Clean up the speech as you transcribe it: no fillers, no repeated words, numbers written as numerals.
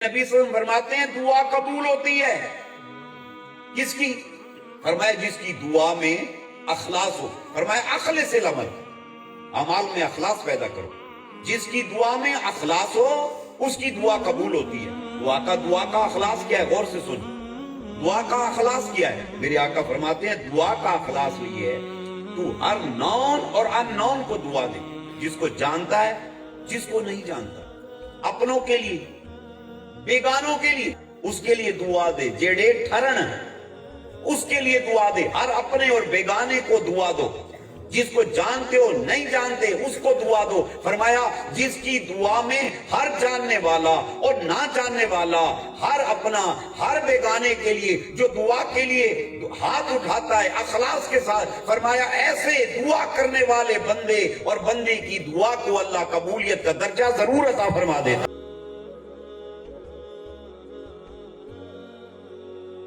نبی صلی اللہ علیہ وسلم فرماتے ہیں دعا قبول ہوتی ہے کس کی؟ فرمایا جس کی دعا میں اخلاص ہو. فرمایا اخلص العمل، اعمال میں اخلاص پیدا کرو. جس کی دعا میں اخلاص ہو اس کی دعا قبول ہوتی ہے. دعا کا اخلاص کیا ہے؟ غور سے سن. دعا کا اخلاص کیا ہے؟ میرے آقا فرماتے ہیں دعا کا اخلاص یہ ہے تو ہر نون اور ان نون کو دعا دے. جس کو جانتا ہے، جس کو نہیں جانتا، اپنوں کے لیے، بیگانوں کے لیے، اس کے لیے دعا دے. جیڑے ٹھرن اس کے لیے دعا دے. ہر اپنے اور بیگانے کو دعا دو. جس کو جانتے ہو نہیں جانتے اس کو دعا دو. فرمایا جس کی دعا میں ہر جاننے والا اور نہ جاننے والا، ہر اپنا ہر بیگانے کے لیے جو دعا کے لیے ہاتھ اٹھاتا ہے اخلاص کے ساتھ، فرمایا ایسے دعا کرنے والے بندے اور بندے کی دعا کو اللہ قبولیت کا درجہ ضرور عطا فرما دیتا.